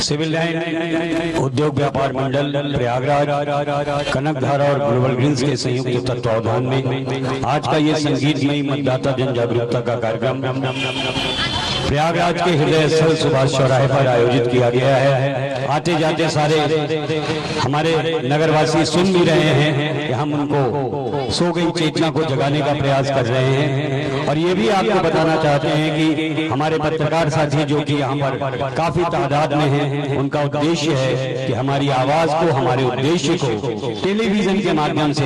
Civil line उद्योग व्यापार मंडल प्रयागराज, कनकधारा और ग्लोबल ग्रीन्स के संयुक्त तत्वावधान में आज का ये संगीतमयी मतदाता जन जागरूकता का कार्यक्रम प्रयागराज के हृदय स्थल सुभाष चौराहे पर आयोजित किया गया है। आते जाते सारे हमारे नगरवासी सुन भी रहे हैं कि हम उनको सो गई चेतना को जगाने का प्रयास कर रहे हैं। और ये भी आपको बताना चाहते हैं कि हमारे पत्रकार साथी जो कि यहाँ पर काफी तादाद में हैं, उनका उद्देश्य है कि हमारी आवाज को, हमारे उद्देश्य को टेलीविजन के माध्यम से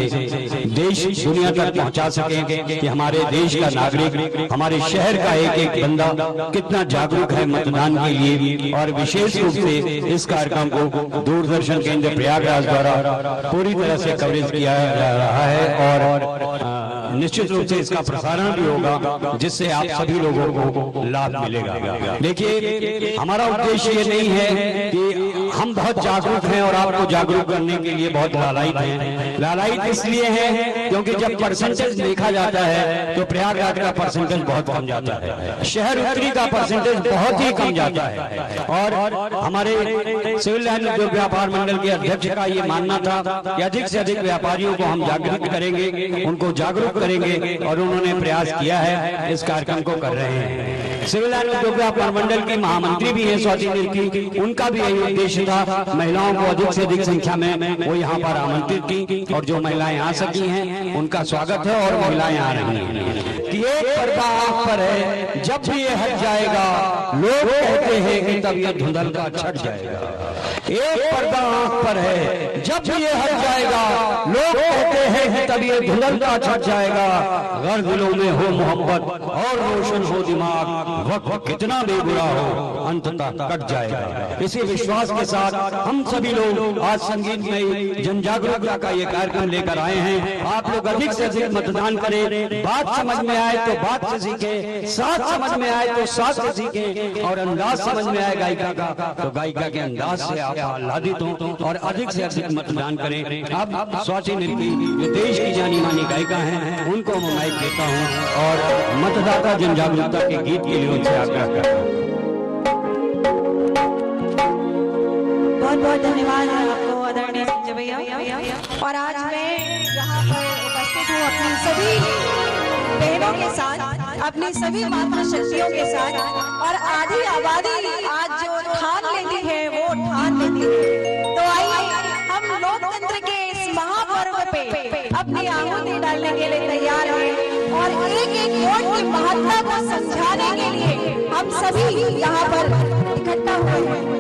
देश दुनिया तक पहुंचा सकें कि हमारे देश का नागरिक, हमारे शहर का एक एक बंदा कितना जागरूक है मतदान के लिए। और विशेष रूप से इस कार्यक्रम को दूरदर्शन केंद्र प्रयागराज द्वारा पूरी तरह से कवरेज किया जा रहा है और निश्चित रूप से इसका प्रसारण भी होगा, जिससे आप सभी लोगों को लाभ मिलेगा। देखिए, हमारा उद्देश्य ये नहीं है कि हम बहुत जागरूक हैं और आपको जागरूक करने के लिए बहुत लालायित हैं। लालायित इसलिए है क्योंकि जब परसेंटेज देखा जाता है तो प्रयागराज का परसेंटेज बहुत कम जाता है, शहर उत्तरी का परसेंटेज बहुत ही कम जाता है। और हमारे सिविल लाइन उद्योग व्यापार मंडल के अध्यक्ष का ये मानना था कि अधिक से अधिक व्यापारियों को हम जागरूक करेंगे, उनको जागरूक करेंगे, और उन्होंने प्रयास किया है, इस कार्यक्रम को कर रहे हैं। सिविल लाइन उद्योग व्यापार मंडल की महामंत्री भी है स्वाति निर्की, उनका भी यही उद्देश्य था महिलाओं को अधिक से अधिक संख्या में वो यहाँ पर आमंत्रित की, और जो महिलाएं आ सकी हैं उनका स्वागत है। और महिलाएं आ रही हैं कि एक पर्दा आंख पर है, जब भी ये हट जाएगा लोग कहते हैं कि तब ये धुंधलका छट जाएगा। एक पर्दा आंख पर है, जब भी ये हट जाएगा लोग कहते हैं कि तब ये धुंधलका छट जाएगा। अगर दिलों में हो मोहब्बत और रोशन हो दिमाग, वक्त कितना बेबुरा हो अंततः कट जाएगा। इसी विश्वास के साथ हम सभी लोग आज संगीत में जन जागरूकता का ये कार्यक्रम लेकर आए हैं। आप लोग अधिक से अधिक मतदान करें, बात समझ में आए तो बात से सीखें, साथ समझ में आए तो साथ से सीखें, और अंदाज समझ में आए गायिका का तो गायिका के अंदाज से आप आह्लादित हों और अधिक से अधिक मतदान करें। अब स्वाति निर्की जो देश की जानी मानी गायिका हैं, उनको मैं माइक देता हूं और मतदाता जन जागरूकता के गीत के लिए उनसे आग्रह करता हूं। बहुत बहुत धन्यवाद आपको आदरणीय संजय भैया। और आज मैं यहाँ पर उपस्थित हूँ अपनी सभी बहनों के साथ, अपनी सभी माता शक्तियों के साथ, और आधी आबादी आज जो ठान लेती है वो ठान लेती है। तो आइए हम लोकतंत्र के इस महापर्व पे अपनी आहुति डालने के लिए तैयार हैं, और एक एक वोट की महत्ता को समझाने के लिए हम सभी यहाँ पर इकट्ठा हुए हैं।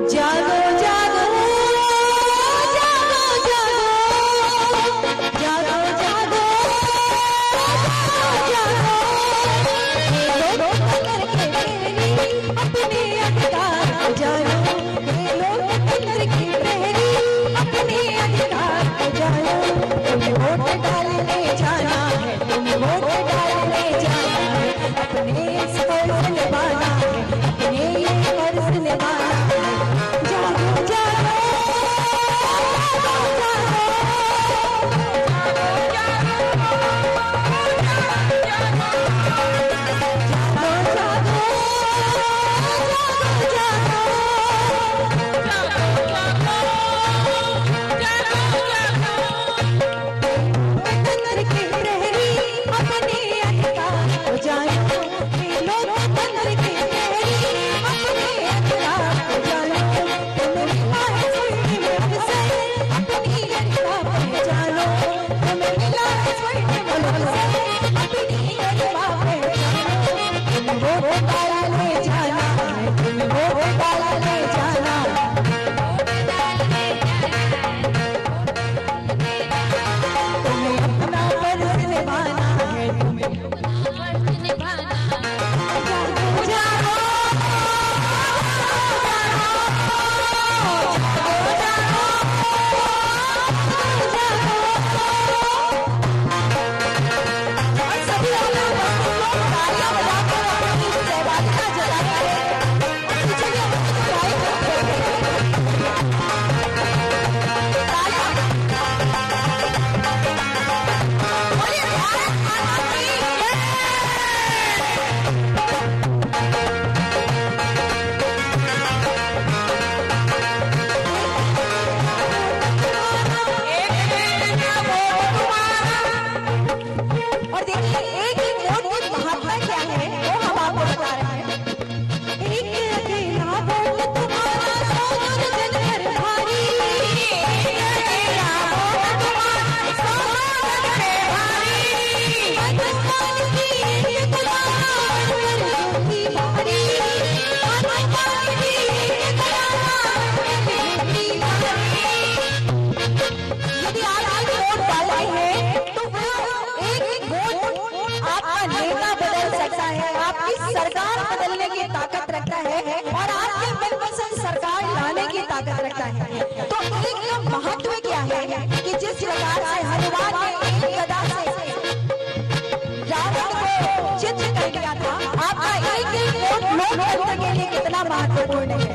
जागो जागो अपने ताकत रखता है। तो एक महत्व क्या है कि जिस प्रकार से हनुमान ने एक गदा से रावण को चित कर दिया था, आपका एक एक वोट लोकतंत्र के लिए कितना महत्वपूर्ण है।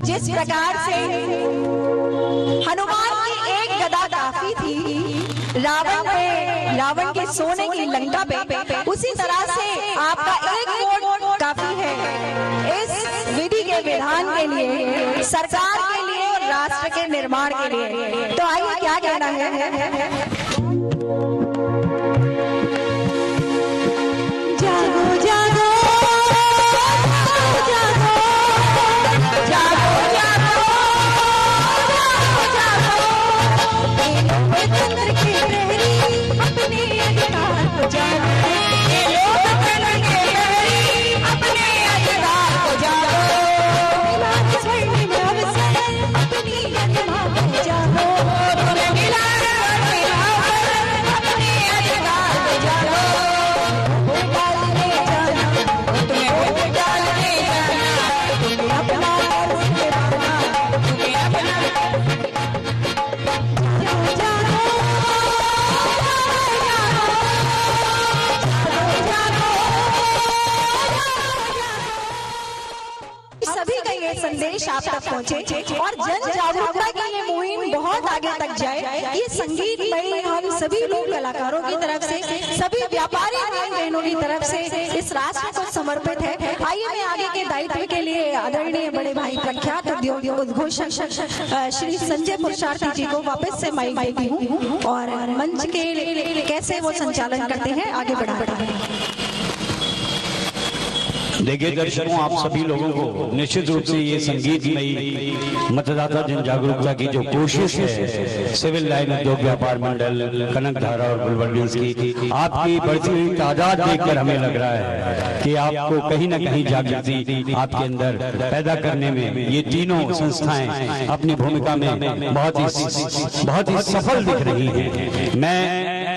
जिस प्रकार से हनुमान की एक गदा काफी थी रावण के सोने की लंका पे, उसी तरह से आपका एक वोट काफी है इस विधि के विधान के लिए, सरकार के लिए और राष्ट्र के निर्माण के लिए। तो आइए क्या कहना है। जागो जागो संदेश आप तक पहुंचे और जन जागरूकता के लिए मुहिम बहुत आगे तक जाए। ये संगीत में हम सभी लोग कलाकारों की तरफ से, सभी व्यापारी भाई बहनों की तरफ से इस राष्ट्र को समर्पित है। आइए मैं आगे के दायित्व के लिए आदरणीय बड़े भाई प्रख्यात उद्घोषक श्री संजय पुरुषार्थी जी को वापस से माइक देती हूँ और मंच के कैसे वो संचालन करते हैं आगे बढ़ा। देखिए दर्शकों, आप सभी लोगों को निश्चित रूप से ये संगीतमयी मतदाता जन जागरूकता की जो कोशिश है सिविल लाइन उद्योग व्यापार मंडल कनकधारा और बुलबुल की, आपकी बढ़ती हुई तादाद देखकर हमें लग रहा है कि आपको कहीं न कहीं जागृति आपके अंदर पैदा करने में ये तीनों संस्थाएं अपनी भूमिका में बहुत ही सफल दिख रही हैं। मैं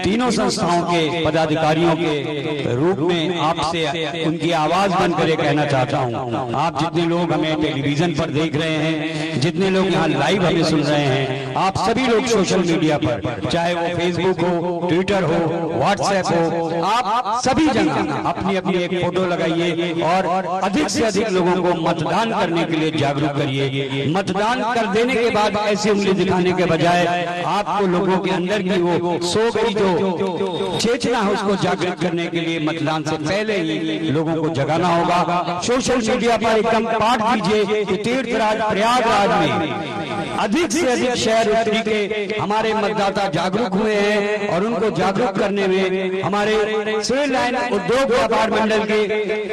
तीनों संस्थाओं के पदाधिकारियों के रूप में आपसे उनकी आवाज बनकर ये कहना चाहता हूं, आप जितने लोग हमें टेलीविजन पर देख रहे हैं, जितने लोग यहाँ लाइव हमें सुन रहे हैं, आप सभी लोग सोशल मीडिया पर, चाहे वो फेसबुक हो, ट्विटर हो, व्हाट्सएप हो, आप सभी जगह अपनी अपनी एक फोटो लगाइए और अधिक से अधिक लोगों को मतदान करने के लिए जागरूक करिए। मतदान कर देने के बाद ऐसी उंगली दिखाने के बजाय आपको लोगों के अंदर की वो सो गई जो चेतना है उसको जागृत करने के लिए मतदान से पहले ही लोगों को जगाना होगा। सोशल मीडिया पर एकदम पाठ दीजिए कि तीर्थराज प्रयागराज में अधिक से अधिक शहर उत्तरी के हमारे मतदाता जागरूक हुए हैं और उनको जागरूक करने में हमारे सिविल लाइन उद्योग व्यापार मंडल के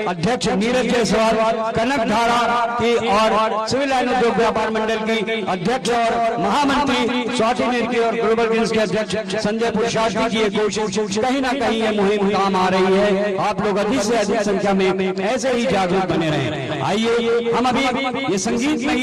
अध्यक्ष नीरज जायसवाल, कनकधारा की और सिविल लाइन उद्योग व्यापार मंडल की अध्यक्ष और महामंत्री स्वाति निर्की और ग्लोबल ग्रीन्स के अध्यक्ष संजय पुरुषार्थी की कोशिश कहीं ना कहीं ये मुहिम काम आ रही है। आप लोग अधिक से अधिक संख्या में ऐसे ही जागरूक बने रहें। आइए हम अभी ये संगीत में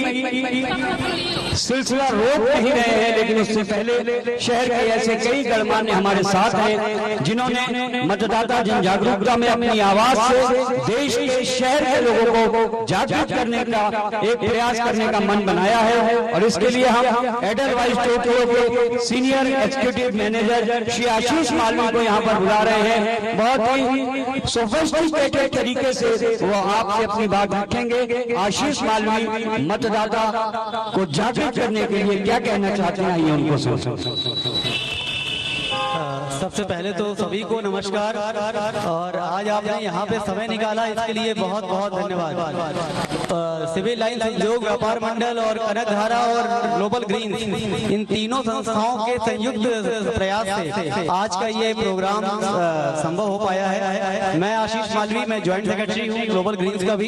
सिलसिला रोक नहीं रहे हैं, लेकिन उससे पहले शहर के ऐसे कई गणमान्य हमारे साथ हैं जिन्होंने मतदाता जन जागरूकता में अपनी आवाज से देश के शहर के लोगों को जागरूक करने का एक प्रयास करने का मन बनाया है। और इसके लिए हम एडलवाइज टोक्यो के senior executive manager Shri Ashish Malviya को यहाँ पर बुला रहे हैं। बहुत ही सोफिस्टिकेटेड तरीके से वो आपसे अपनी बात रखेंगे। आशीष मालवीय मतदाता को जागरूक करने के लिए क्या कहना चाहते हैं, आइए उनको सुनते। सबसे पहले तो सभी को नमस्कार, और आज आपने यहाँ पे समय निकाला इसके लिए बहुत बहुत धन्यवाद। सिविल लाइन संयोग व्यापार मंडल और कनकधारा और ग्लोबल ग्रीन, इन तीनों संस्थाओं के संयुक्त प्रयास से आज का ये प्रोग्राम संभव हो पाया है। मैं आशीष मालवीय, मैं ज्वाइंट सेक्रेटरी हूँ ग्लोबल ग्रीन्स का भी,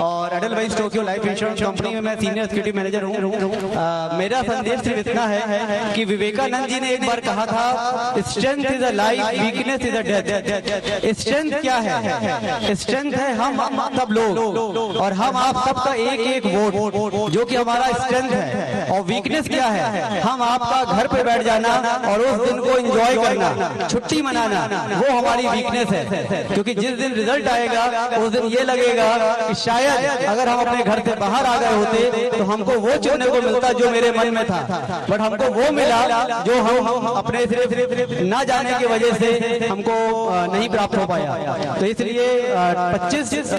और Edelweiss Tokyo life insurance company में मैं सीनियर एग्जीक्यूटिव मैनेजर हूँ। मेरा संदेश सिर्फ इतना है कि विवेकानंद जी ने एक बार कहा था, strength is a life, weakness is a death. Strength क्या है? स्ट्रेंथ है हम सब लोग, और हम आप सबका एक एक वोट, जो कि हमारा स्ट्रेंथ है। और वीकनेस क्या है? हम आपका घर पे बैठ जाना और उस दिन को एंजॉय करना, छुट्टी मनाना, वो हमारी वीकनेस है। क्योंकि जिस दिन रिजल्ट आएगा उस दिन ये लगेगा कि शायद अगर हम अपने घर से बाहर आ गए होते तो हमको वो चुनने को मिलता जो मेरे मन में था, बट हमको वो मिला जो हम अपने सिर्फ ना जाने की वजह से हमको नहीं प्राप्त हो पाया। तो इसलिए 25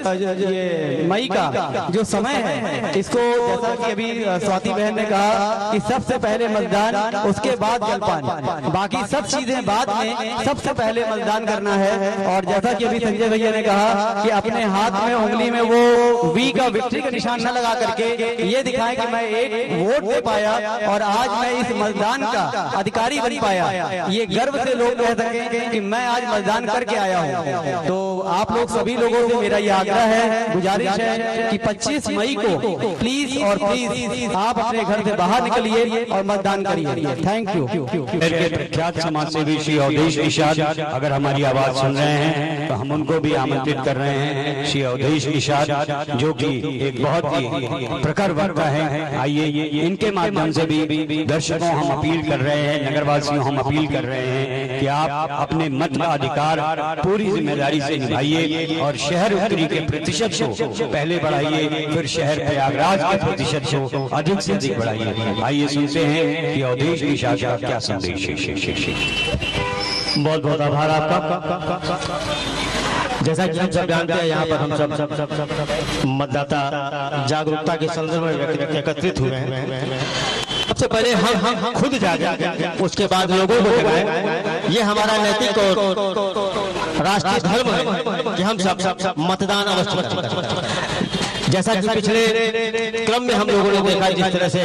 मई का जो समय है, इसको जैसा कि अभी स्वाति बहन ने कहा कि सबसे पहले मतदान, उसके बाद जलपान, बाकी सब चीजें बाद में, सबसे पहले मतदान करना है। और जैसा कि अभी संजय भैया ने कहा कि अपने हाथ में उंगली में वो वी का विक्ट्री का निशान न लगा करके ये दिखाएं कि मैं एक वोट दे पाया और आज मैं इस मतदान का अधिकारी बन पाया, ये गर्व से लोग कह सकें कि मैं आज मतदान करके आया हूँ। तो आप लोग सभी लोगों से मेरा ये आग्रह है, गुजारिश है कि 25 मई को प्लीज और प्लीज आप अपने घर से बाहर निकलिए और मतदान करिए। Thank you. प्रख्यात समाज सेवी श्री अवधेश निषाद अगर हमारी आवाज सुन रहे हैं तो हम उनको भी आमंत्रित कर रहे हैं। श्री अवधेश निषाद जो कि एक बहुत ही प्रखर वक्ता है, आइए इनके माध्यम से भी दर्शकों हम अपील कर रहे हैं, नगरवासियों हम अपील कर रहे हैं कि आप अपने मत का अधिकार पूरी जिम्मेदारी से निभाइए और शहर उत्तरी के प्रतिशत को पहले बढ़ाइए, फिर शहर प्रयागराज के प्रतिशत को अधिक से अधिक बढ़ाइए। आइए सुनते हैं कि अवधेश निषाद का क्या संदेश है। बहुत बहुत आभार आपका। जैसा कि हम सब जानते हैं, यहाँ पर हम सब मतदाता जागरूकता के संदर्भ में एकत्रित हुए हैं। सबसे पहले हम खुद जागे, उसके बाद लोगों को जगाएं। ये हमारा नैतिक और राष्ट्रीय धर्म है कि हम सब मतदान अवश्य करें। जैसा कि पिछले क्रम में हम लोगों ने देखा, जिस तरह से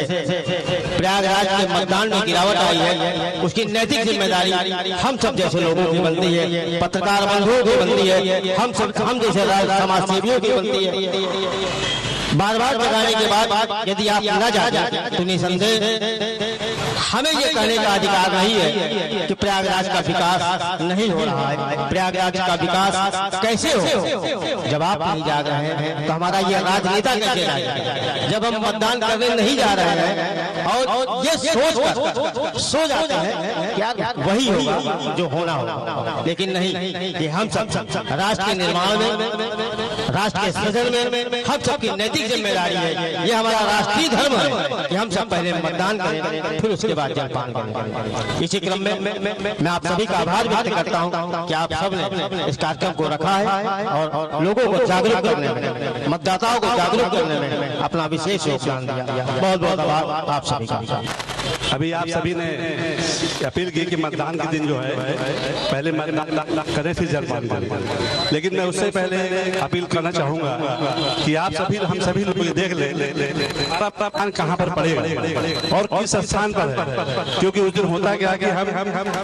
प्रयागराज के मतदान में गिरावट आई है, उसकी नैतिक जिम्मेदारी हम सब जैसे लोगों की बनती है, पत्रकार बंधुओं की बनती है, हम जैसे समाज सेवियों की बनती है। बार बार जगाने के बाद यदि आप न जागे तो निसंदेह हमें ये कहने का अधिकार नहीं है कि प्रयागराज का विकास नहीं हो रहा है। प्रयागराज का विकास कैसे हो? जब आप नहीं जा रहे हैं तो हमारा ये राजनेता कैसे जाएगा? जब हम मतदान करने नहीं जा रहे हैं और ये सोच कर सो जाते हैं क्या वही होगा जो होना होगा, लेकिन नहीं, कि हम सब राष्ट्र के निर्माण में, राष्ट्र के सृजन में हम सबकी नैतिक जिम्मेदारी है। ये हमारा राष्ट्रीय धर्म है कि हम सब पहले मतदान करें, फिर उसके बाद जलपान करें। इसी क्रम में मैं आप सभी का आभार व्यक्त करता हूं कि आप सब ने इस कार्यक्रम को रखा है और लोगों को जागरूक करने में, मतदाताओं को जागरूक करने में अपना विशेष योगदान दिया। बहुत बहुत आभार आप सभी का। अभी आप सभी ने अपील की कि मतदान के दिन जो है पहले मतदान करें फिर जलपान करें, लेकिन मैं उससे पहले अपील करना चाहूंगा कि आप सभी, हम सभी लोग देख ले हमारा मतदान कहाँ पर पड़ेगा और किस स्थान पर है। क्योंकि उस दिन होता क्या कि हम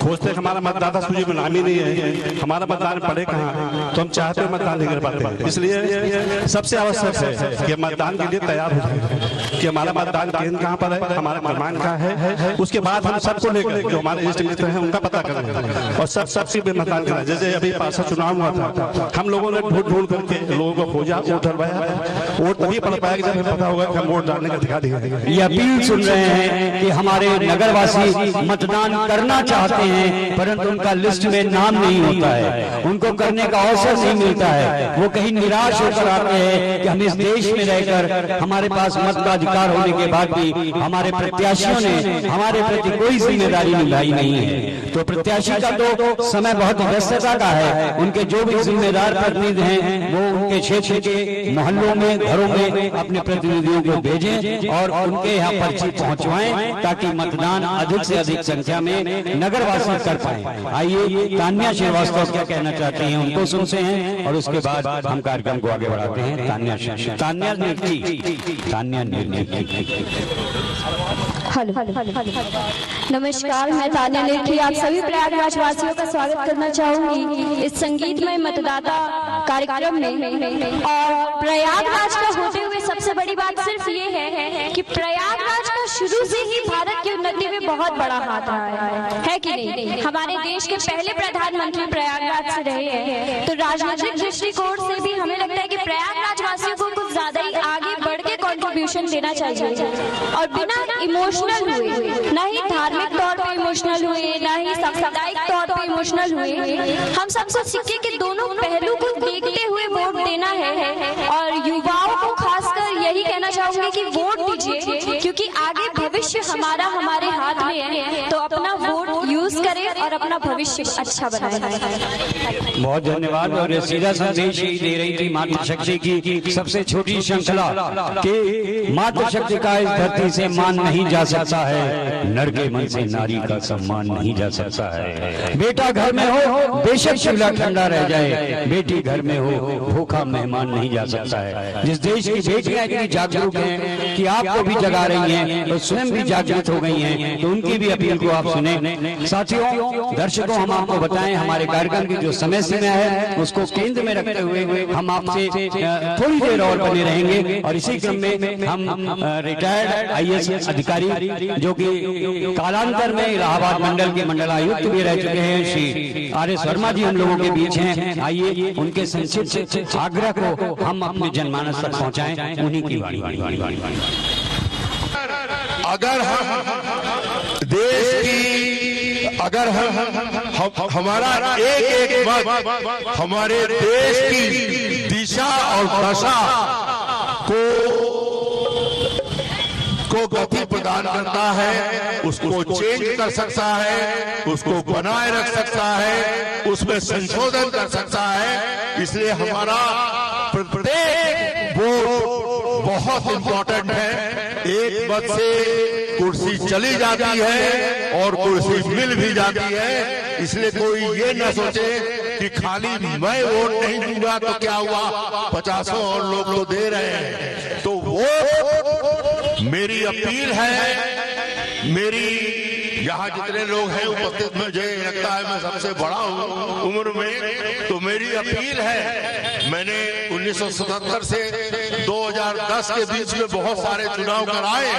खोजते हमारा मतदाता सूची में नाम ही नहीं है, हमारा मतदान पड़े कहाँ, तो हम चाहते मतदान नहीं कर पाते। इसलिए सबसे आवश्यक है कि मतदान के लिए तैयार हो जाए कि हमारा मतदान केंद्र कहाँ पर है, हमारा क्रमांक कहाँ है है, उसके बाद हम सबको लेकर जो हमारे इष्ट मित्र हैं उनका पता करेंगे और सबसे भी मतदान करें। जैसे अभी पार्षद चुनाव हुआ था, हम लोगों ने ढूंढ करके लोगों को खोजा, वोट डलवाया। वोट तभी पड़ पाया कि जब हमें पता होगा कि हम वोट डालने का अधिकार दिया। ये अपील सुन रहे हैं कि हमारे नगरवासी मतदान करना चाहते हैं, परंतु उनका लिस्ट में नाम नहीं होता है, उनको करने का अवसर नहीं मिलता है। वो कहीं निराश होकर आते हैं कि हम इस देश में रहकर हमारे पास मत का अधिकार होने के बाद भी हमारे प्रत्याशियों ने हमारे प्रति कोई जिम्मेदारी निभाई नहीं है। तो प्रत्याशी का तो समय बहुत व्यस्तता का है, उनके जो भी जिम्मेदार प्रतिनिधि हैं वो उनके क्षेत्र के मोहल्लों में, घरों में अपने प्रतिनिधियों को भेजें और उनके यहाँ पर्ची पहुंचवाएं ताकि मतदान अधिक से अधिक संख्या में नगरवासी कर पाए। आइए तान्या श्रीवास्तव क्या कहना चाहती हैं उनको सुनते हैं और उसके बाद हम कार्यक्रम को आगे बढ़ाते हैं। तान्या हेलो, नमस्कार, मैं तान्या नेठी आप सभी प्रयागराज वासियों का स्वागत करना चाहूंगी इस संगीतमय मतदाता कार्यक्रम में। और प्रयागराज का होते हुए सबसे बड़ी बात सिर्फ ये है कि प्रयागराज का शुरू से ही भारत की उन्नति में बहुत बड़ा हाथ रहा है कि नहीं। हमारे देश के पहले प्रधानमंत्री प्रयागराज से रहे हैं, तो राजनीतिक दृष्टिकोण से भी हमें लगता है कि प्रयागराज वासियों को कुछ ज्यादा ही आगे बढ़ के कॉन्ट्रीब्यूशन देना चाहिए और बिना इमोशनल हुए, ना ही धार्मिक तौर पे इमोशनल हुए, ना ही सामुदायिक तौर पे इमोशनल हुए, हम सबको सिक्के के दोनों पहलू को देखते हुए वोट देना है। और युवाओं को खासकर यही कहना चाहूंगी कि वोट दीजिए, क्योंकि आगे भविष्य हमारा हमारे हाथ में है, तो अपना वोट यूज करें और अपना भविष्य अच्छा बनाएं। बहुत धन्यवाद। और सीधा संदेश ही दे रही थी मातृशक्ति की सबसे छोटी श्रृंखला कि मातृशक्ति का इस धरती से मान नहीं जा सकता है, नर के मन से नारी का सम्मान नहीं जा सकता है। बेटा घर में हो बेशक चूल्हा ठंडा रह जाए, बेटी घर में हो भूखा मेहमान नहीं जा सकता है। जिस देश की बेटियां इतनी जागरूक हैं कि आपको भी जगा रही हैं तो स्वयं भी जागृत हो गई हैं, तो उनकी भी अपील को आप सुने। साथियों, दर्शकों, हम आपको बताएं हमारे कार्यक्रम की जो समय सीमा है उसको केंद्र में रखते हुए हम आपसे थोड़ी देर और बने रहेंगे। और इसी क्रम में हम रिटायर्ड IAS अधिकारी जो कि कालांतर में इलाहाबाद मंडल के मंडलायुक्त भी रह चुके हैं, श्री RS वर्मा जी हम लोगों के बीच हैं। आइए उनके संक्षिप्त आग्रह को हम अपने जनमानस तक पहुंचाएं, उन्हीं की वाणी। अगर हम देश की, अगर हम हमारा एक मत हमारे देश की दिशा और दशा को गति प्रदान करता है, उसको चेंज कर सकता है, उसको बनाए रख सकता है, उसमें संशोधन कर सकता है। इसलिए हमारा प्रत्येक वोट बहुत इंपॉर्टेंट है। एक मत से कुर्सी चली जाती है और कुर्सी मिल भी जाती है। इसलिए कोई ये न सोचे कि खाली मैं वोट नहीं दूंगा तो क्या हुआ, 50 और लोग तो दे रहे हैं। तो वोट मेरी अपील है, मेरी यहाँ जितने लोग हैं उपस्थित, मुझे लगता है मैं सबसे बड़ा हूँ उम्र में, तो मेरी अपील है। मैंने 1977 से 2010 के बीच में बहुत सारे चुनाव कराए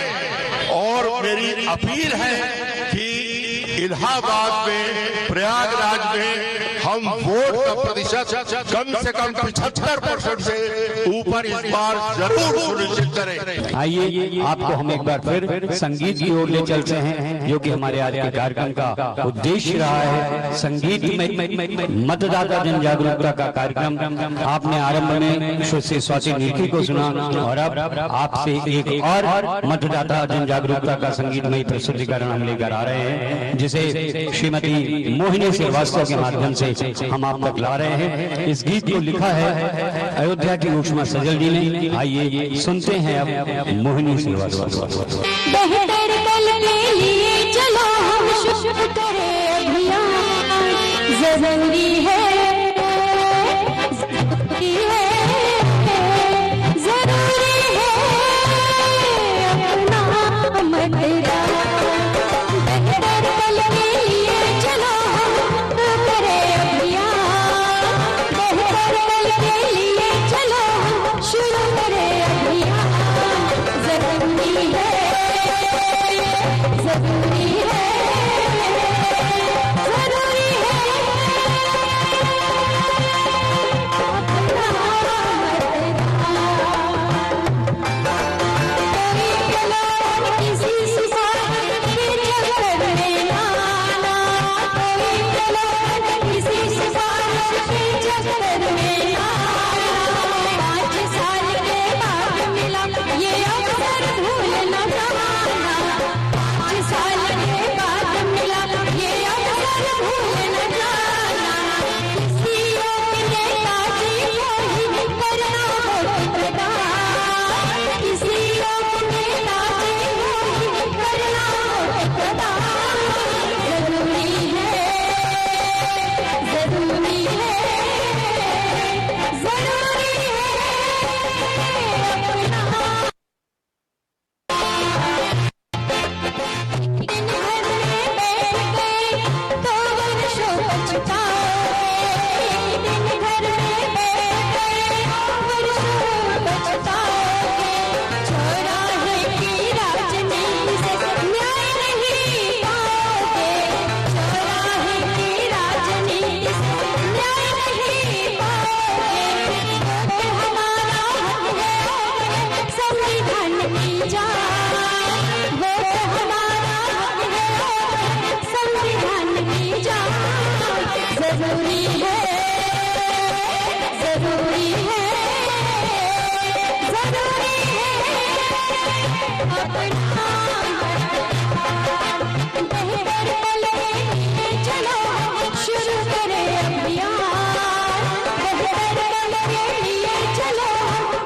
और मेरी अपील है कि इलाहाबाद में, प्रयागराज में हम वोट का प्रतिशत कम से कम 75% से ऊपर इस बार जरूर सुनिश्चित करें। आइए आपको हम एक बार फिर संगीत की ओर ले चलते हैं, जो कि हमारे आज के कार्यक्रम का उद्देश्य रहा है। संगीत में मतदाता जन जागरूकता का कार्यक्रम आपने आरंभ में श्री स्वाति निरखी को सुना और अब आपसे एक और मतदाता जन जागरूकता का संगीतमय प्रस्तुतिकरण हम लेकर आ रहे हैं, जिसे श्रीमती मोहिनी श्रीवास्तव के माध्यम से हम आप तक ला रहे हैं। इस गीत को लिखा है अयोध्या की उष्मा सजल जी ने। आइए सुनते हैं अब मोहिनी श्रीवास्तव। बेहतर कल के लिए चलो हम शुरू करें अभियान, जरूरी है, जरूरी है, जरूरी है अपना मतदान। बेहतर कल के लिए चलो हम करें अभियान, बेहतर कल के लिए चलो हम शुरू करें अभियान, जरूरी है, जरूरी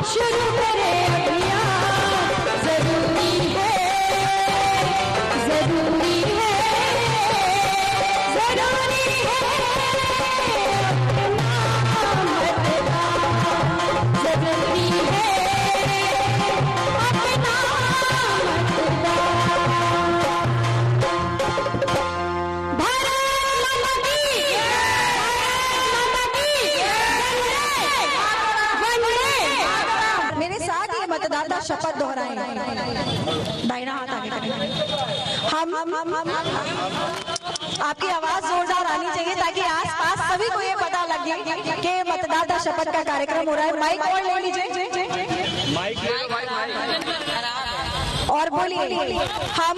शुरू करें अभियान, जरूरी है, जरूरी है, जरूरी है अपना मतदान, जरूरी है अपना मतदान। भारत माता की जय, वंदे मातरम। मेरे साथ ये मतदाता शपथ दोहराएं। दाहिना हाथ आगे करें। हम आपकी आवाज जोरदार आनी चाहिए ताकि आसपास सभी को ये पता लगे कि मतदाता शपथ का कार्यक्रम हो रहा है। माइक और ले लीजिए और बोलिए। हम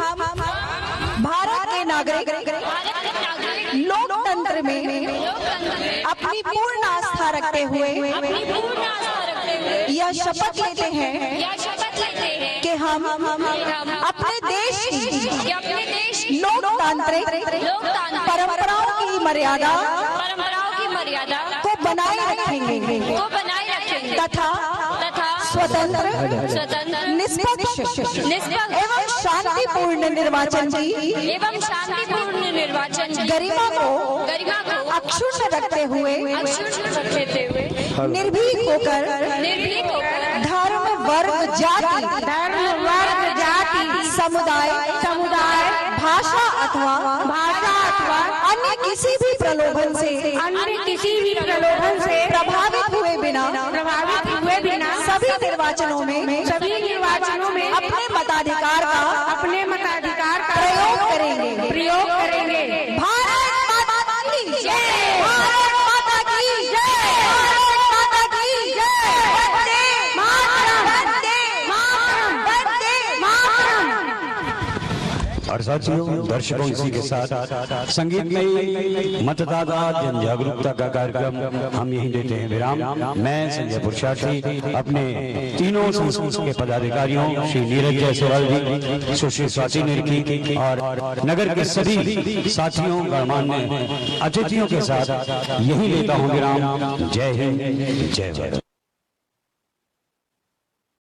भारत के नागरिक लोकतंत्र में अपनी पूर्ण आस्था रखते हुए यह शपथ लेते हैं कि हम अपने देश की लोकतांत्रिक परंपराओं की मर्यादा को बनाए रखेंगे तथा स्वतंत्र निष्पक्ष एवं शांतिपूर्ण निर्वाचन की गरिमा को अक्षुण्ण रखते हुए निर्भीक होकर धर्म वर्ग जाति समुदाय भाषा अथवा अन्य किसी भी प्रलोभन से प्रभावित हुए बिना सभी निर्वाचनों में अपने मताधिकार का प्रयोग करेंगे। भारत माता की जय, भारत माता की जय, भारत माता की जय, वंदे मातरम, वंदे मातरम, वंदे मातरम। और साथियों, दर्शकों, इसी के साथ संगीत में मतदाता जन जागरूकता का कार्यक्रम हम यहीं देते हैं विराम। मैं संजय पुरुषार्थी अपने तीनों संस्थाओं के पदाधिकारियों श्री नीरज जायसवाल जी, सुश्री स्वाति निरखी और नगर के सभी साथियों गणमान्य अतिथियों के साथ यहीं लेता हूँ विराम। जय हिंद, जय भारत।